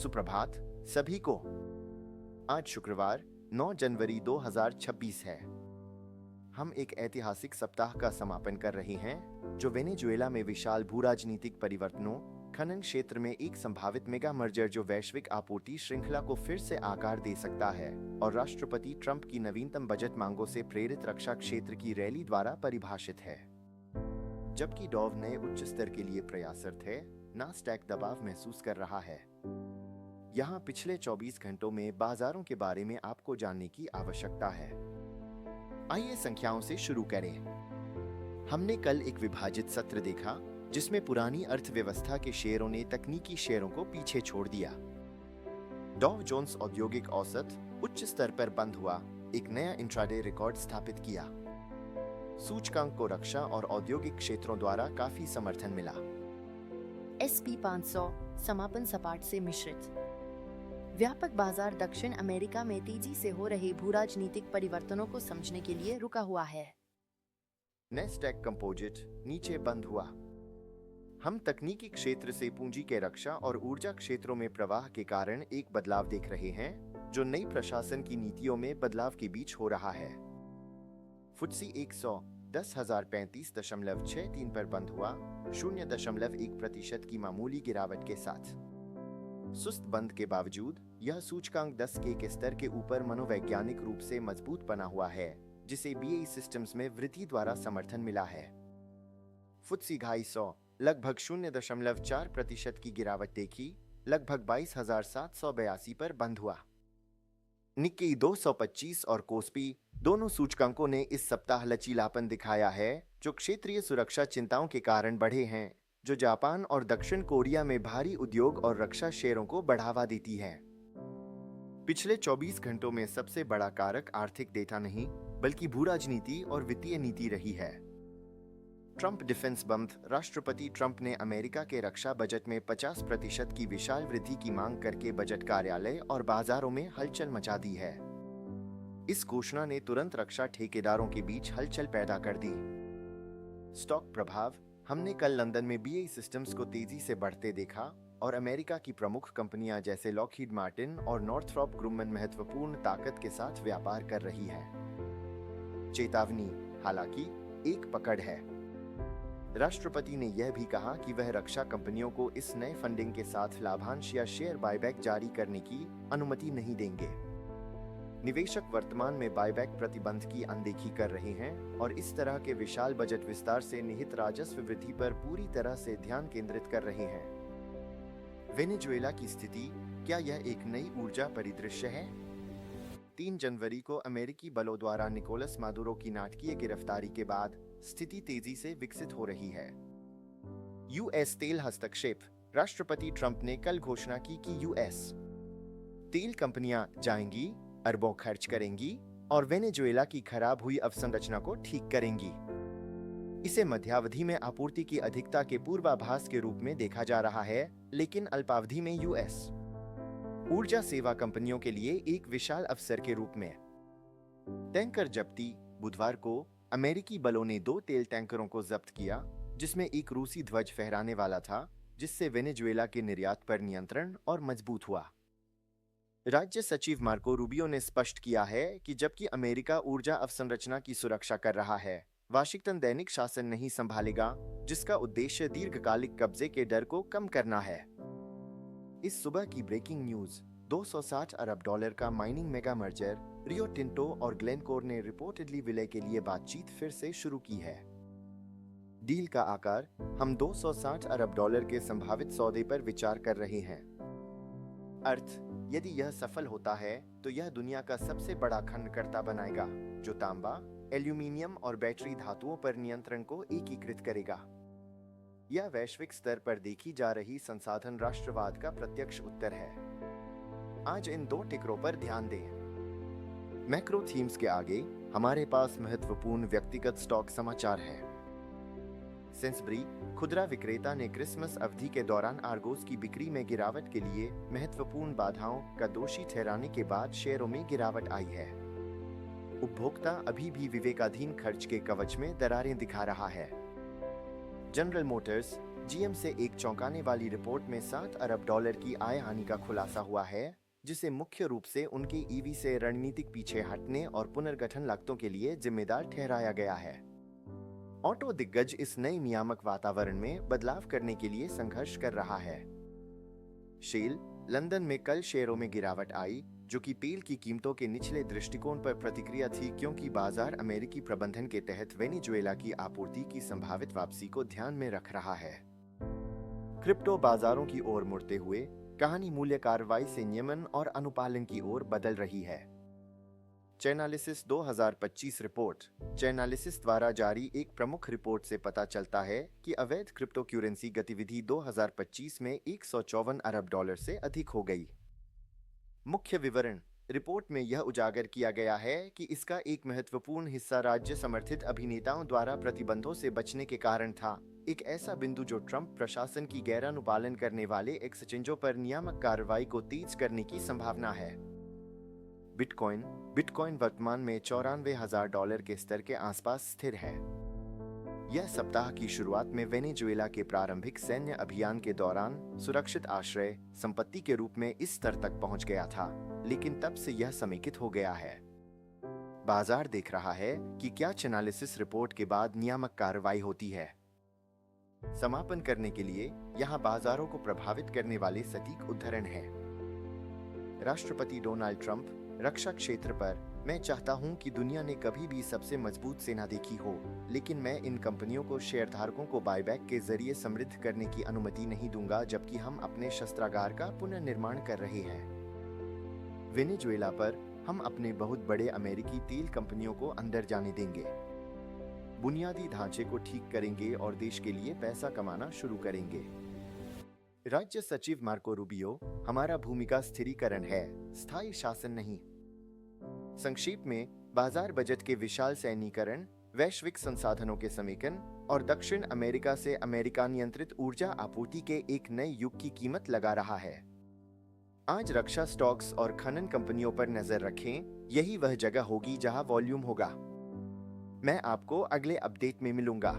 सुप्रभात सभी को। आज शुक्रवार 9 जनवरी 2026 है। हम एक ऐतिहासिक सप्ताह का समापन कर रहे हैं जो वेनेजुएला में विशाल भूराजनीतिक परिवर्तनों, खनन क्षेत्र में एक संभावित मेगा मर्जर जो वैश्विक आपूर्ति श्रृंखला को फिर से आकार दे सकता है, और राष्ट्रपति ट्रंप की नवीनतम बजट मांगों से प्रेरित रक्षा क्षेत्र की रैली द्वारा परिभाषित है। जबकि डॉव नए उच्च स्तर के लिए प्रयासरत है, नास्डैक दबाव महसूस कर रहा है। यहाँ पिछले 24 घंटों में बाजारों के बारे में आपको जानने की आवश्यकता है। आइए संख्याओं से शुरू करें। हमने कल एक विभाजित सत्र देखा जिसमें पुरानी अर्थव्यवस्था के शेयरों ने तकनीकी शेयरों को पीछे छोड़ दिया। डॉव जोन्स औद्योगिक औसत उच्च स्तर पर बंद हुआ, एक नया इंट्राडे रिकॉर्ड स्थापित किया। सूचकांक को रक्षा और औद्योगिक क्षेत्रों द्वारा काफी समर्थन मिला। S&P 500 समापन सपाट से मिश्रित। व्यापक बाजार दक्षिण अमेरिका में तेजी से हो रहे भूराजनीतिक परिवर्तनों को समझने के लिए रुका हुआ है। नैस्डैक कंपोजिट नीचे बंद हुआ। हम तकनीकी क्षेत्र से पूंजी के रक्षा और ऊर्जा क्षेत्रों में प्रवाह के कारण एक बदलाव देख रहे हैं जो नई प्रशासन की नीतियों में बदलाव के बीच हो रहा है। फुत्सी 100 10,035.63 पर बंद हुआ, 0.1% की मामूली गिरावट के साथ। सुस्त बंद के बावजूद यह सूचकांक 10 के स्तर के ऊपर मनोवैज्ञानिक रूप से मजबूत बना हुआ है, जिसे BAE सिस्टम्स में वृद्धि द्वारा समर्थन मिला है। फुत्सी 250 लगभग 0.4% की गिरावट देखी, लगभग 22,782 पर बंद हुआ। निक्की 225 और कोस्पी दोनों सूचकांकों ने इस सप्ताह लचीलापन दिखाया है जो क्षेत्रीय सुरक्षा चिंताओं के कारण बढ़े हैं, जो जापान और दक्षिण कोरिया में भारी उद्योग और रक्षा शेयरों को बढ़ावा देती है। पिछले 24 घंटों में सबसे बड़ा कारक आर्थिक डेटा नहीं बल्कि भूराजनीति और वित्तीय नीति रही है। ट्रंप डिफेंस बंद। राष्ट्रपति ट्रंप ने अमेरिका के रक्षा बजट में 50% की विशाल वृद्धि की मांग करके बजट कार्यालय और बाजारों में हलचल मचा दी है। इस घोषणा ने तुरंत रक्षा ठेकेदारों के बीच हलचल पैदा कर दी। स्टॉक प्रभाव। हमने कल लंदन में BAE सिस्टम्स को तेजी से बढ़ते देखा और अमेरिका की प्रमुख कंपनियां जैसे लॉकहीड मार्टिन और नॉर्थरॉप ग्रुमन महत्वपूर्ण ताकत के साथ व्यापार कर रही है। चेतावनी, हालांकि एक पकड़ है। राष्ट्रपति ने यह भी कहा कि वह रक्षा कंपनियों को इस नए फंडिंग के साथ लाभांश या शेयर बायबैक जारी करने की अनुमति नहीं देंगे। निवेशक वर्तमान में बायबैक प्रतिबंध की अनदेखी कर रहे हैं और इस तरह के विशाल बजट विस्तार से निहित राजस्व वृद्धि पर पूरी तरह से ध्यान केंद्रित कर रहे हैं। वेनेजुएला की स्थिति, क्या यह एक नई ऊर्जा परिदृश्य है? 3 जनवरी को अमेरिकी बलों द्वारा निकोलस मादुरो की नाटकीय गिरफ्तारी के बाद स्थिति तेजी से विकसित हो रही है। US तेल हस्तक्षेप। राष्ट्रपति ट्रंप ने कल घोषणा की कि US तेल कंपनियां जाएंगी, अरबों खर्च करेंगी और वेनेजुएला की खराब हुई अवसंरचना को ठीक करेंगी। इसे मध्यावधि में आपूर्ति की अधिकता के पूर्वाभास के रूप में देखा जा रहा है, लेकिन अल्पावधि में US ऊर्जा सेवा कंपनियों के लिए एक विशाल अवसर के रूप में। टैंकर जब्ती। बुधवार को अमेरिकी बलों ने 2 तेल टैंकरों को जब्त किया, जिसमें एक रूसी ध्वज फहराने वाला था, जिससे वेनेजुएला के निर्यात पर नियंत्रण और मजबूत हुआ। राज्य सचिव मार्को रूबियो ने स्पष्ट किया है कि जबकि अमेरिका ऊर्जा अवसंरचना की सुरक्षा कर रहा है, वाशिंगटन दैनिक शासन नहीं संभालेगा, जिसका उद्देश्य दीर्घकालिक कब्जे के डर को कम करना है। इस सुबह की ब्रेकिंग न्यूज। $260 अरब का mining mega merger Rio Tinto और ग्लेनकोर ने रिपोर्टेडली विलय के लिए बातचीत फिर से शुरू की है। डील का आकार। हम $260 अरब के संभावित सौदे पर विचार कर रहे हैं। अर्थ, यदि यह सफल होता है तो यह दुनिया का सबसे बड़ा खंडकर्ता बनाएगा जो तांबा, एल्यूमीनियम और बैटरी धातुओं पर नियंत्रण को एकीकृत करेगा। यह वैश्विक स्तर पर देखी जा रही संसाधन राष्ट्रवाद का प्रत्यक्ष उत्तर है। आज इन 2 टिकरों पर ध्यान दें। मैक्रो थीम्स के आगे हमारे पास महत्वपूर्ण व्यक्तिगत स्टॉक समाचार है। सेंसबरी खुदरा विक्रेता ने क्रिसमस अवधि के दौरान आर्गोस की बिक्री में गिरावट के लिए महत्वपूर्ण बाधाओं का दोषी ठहराने के बाद शेयरों में गिरावट आई है। उपभोक्ता अभी भी विवेकाधीन खर्च के कवच में दरारें दिखा रहा है। जनरल मोटर्स जीएम से एक चौंकाने वाली रिपोर्ट में $7 अरब की आय हानि का खुलासा हुआ है, जिसे मुख्य रूप से उनके ईवी से रणनीतिक पीछे हटने और पुनर्गठन लागतों के लिए जिम्मेदार ठहराया गया है। ऑटो दिग्गज इस नए नियामक वातावरण में बदलाव करने के लिए संघर्ष कर रहा है। शेल लंदन में कल शेयरों में गिरावट आई, जो कि तेल की कीमतों के निचले दृष्टिकोण पर प्रतिक्रिया थी, क्योंकि बाजार अमेरिकी प्रबंधन के तहत वेनेजुएला की आपूर्ति की संभावित वापसी को ध्यान में रख रहा है। क्रिप्टो बाजारों की ओर मुड़ते हुए कहानी मूल्य कार्रवाई से नियमन और अनुपालन की ओर बदल रही है। Chainalysis 2025 report. चैनालिसिस द्वारा जारी एक प्रमुख रिपोर्ट से पता चलता है कि अवैध क्रिप्टो करेंसी गतिविधि 2025 में $154 अरब से अधिक हो गई। मुख्य विवरण। रिपोर्ट में यह उजागर किया गया है कि इसका एक महत्वपूर्ण हिस्सा राज्य समर्थित अभिनेताओं द्वारा प्रतिबंधों से बचने के कारण था, एक ऐसा बिंदु जो ट्रंप प्रशासन की गैरानुपालन करने वाले एक्सचेंजों पर नियामक कार्रवाई को तेज करने की संभावना है। बिटकॉइन वर्तमान में $94,000 के स्तर के आसपास स्थिर है। यह सप्ताह की शुरुआत में वेनेजुएला के प्रारंभिक सैन्य अभियान के दौरान सुरक्षित आश्रय संपत्ति के रूप में इस स्तर तक पहुंच गया था, लेकिन तब से यह समेकित हो गया है। बाजार देख रहा है कि क्या चैनालिसिस रिपोर्ट के बाद नियामक कार्रवाई होती है। समापन करने के लिए यहां बाजारों को प्रभावित करने वाले सटीक उदाहरण हैं। राष्ट्रपति डोनाल्ड ट्रंप। रक्षा क्षेत्र पर, मैं चाहता हूं कि दुनिया ने कभी भी सबसे मजबूत सेना देखी हो, लेकिन मैं इन कंपनियों को शेयरधारकों को बायबैक के जरिए समृद्ध करने की अनुमति नहीं दूंगा जबकि हम अपने शस्त्रागार का पुनर्निर्माण कर रहे हैं। वेनेजुएला पर हम अपने बहुत बड़े अमेरिकी तेल कंपनियों को अंदर जाने देंगे, बुनियादी ढांचे को ठीक करेंगे और देश के लिए पैसा कमाना शुरू करेंगे। राज्य सचिव मार्को रूबियो। हमारा भूमिका स्थिरीकरण है, स्थायी शासन नहीं। संक्षेप में, बाजार बजट के विशाल सैन्यीकरण, वैश्विक संसाधनों के समेकन और दक्षिण अमेरिका से अमेरिका नियंत्रित ऊर्जा आपूर्ति के एक नए युग की कीमत लगा रहा है। आज रक्षा स्टॉक्स और खनन कंपनियों पर नजर रखें, यही वह जगह होगी जहां वॉल्यूम होगा। मैं आपको अगले अपडेट में मिलूंगा।